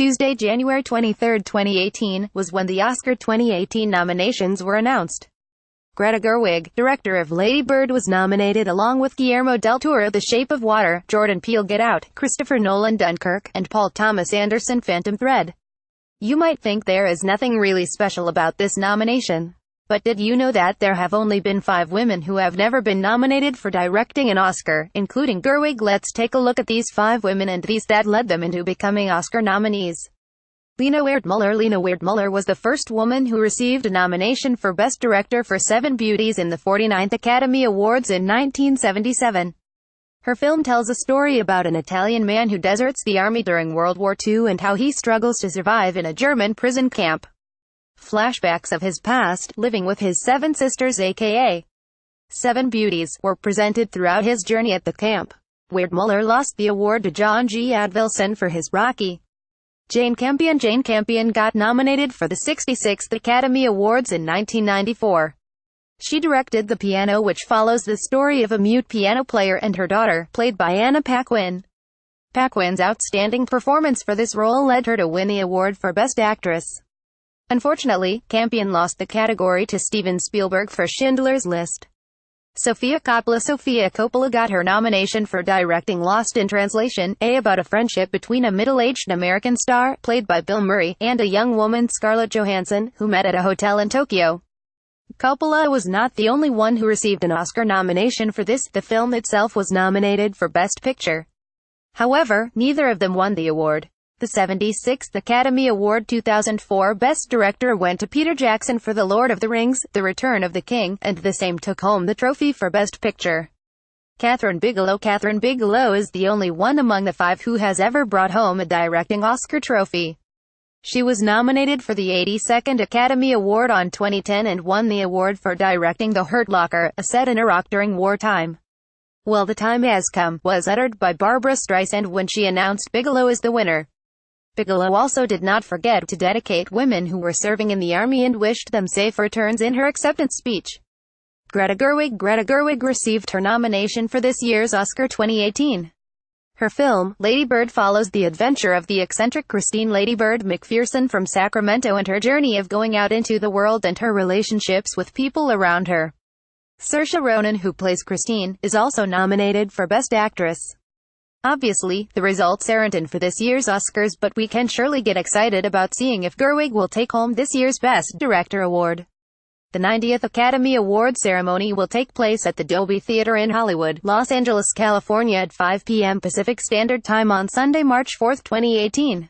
Tuesday, January 23, 2018, was when the Oscar 2018 nominations were announced. Greta Gerwig, director of Lady Bird, was nominated along with Guillermo del Toro, The Shape of Water, Jordan Peele, Get Out, Christopher Nolan, Dunkirk, and Paul Thomas Anderson, Phantom Thread. You might think there is nothing really special about this nomination. But did you know that there have only been 5 women who have never been nominated for directing an Oscar, including Gerwig? Let's take a look at these 5 women and these that led them into becoming Oscar nominees. Lina Wertmuller. Lina Wertmuller was the first woman who received a nomination for Best Director for Seven Beauties in the 49th Academy Awards in 1977. Her film tells a story about an Italian man who deserts the army during World War II and how he struggles to survive in a German prison camp. Flashbacks of his past, living with his 7 sisters aka Seven Beauties, were presented throughout his journey at the camp. Wertmuller lost the award to John G. Avildsen for his Rocky. Jane Campion. Jane Campion got nominated for the 66th Academy Awards in 1994. She directed The Piano, which follows the story of a mute piano player and her daughter, played by Anna Paquin. Paquin's outstanding performance for this role led her to win the award for Best Actress. Unfortunately, Campion lost the category to Steven Spielberg for Schindler's List. Sofia Coppola. Sofia Coppola got her nomination for directing Lost in Translation, about a friendship between a middle-aged American star, played by Bill Murray, and a young woman, Scarlett Johansson, who met at a hotel in Tokyo. Coppola was not the only one who received an Oscar nomination for this. The film itself was nominated for Best Picture. However, neither of them won the award. The 76th Academy Award 2004 Best Director went to Peter Jackson for The Lord of the Rings, The Return of the King, and the same took home the trophy for Best Picture. Kathryn Bigelow. Kathryn Bigelow is the only one among the 5 who has ever brought home a directing Oscar trophy. She was nominated for the 82nd Academy Award in 2010 and won the award for directing The Hurt Locker, a set in Iraq during wartime. "Well, the time has come," was uttered by Barbra Streisand when she announced Bigelow as the winner. Bigelow also did not forget to dedicate women who were serving in the army and wished them safe returns in her acceptance speech. Greta Gerwig. Greta Gerwig received her nomination for this year's Oscar 2018. Her film, Lady Bird, follows the adventure of the eccentric Christine "Lady Bird" McPherson from Sacramento and her journey of going out into the world and her relationships with people around her. Saoirse Ronan, who plays Christine, is also nominated for Best Actress. Obviously, the results aren't in for this year's Oscars, but we can surely get excited about seeing if Gerwig will take home this year's Best Director award. The 90th Academy Award ceremony will take place at the Dolby Theater in Hollywood, Los Angeles, California at 5 p.m. Pacific Standard Time on Sunday, March 4, 2018.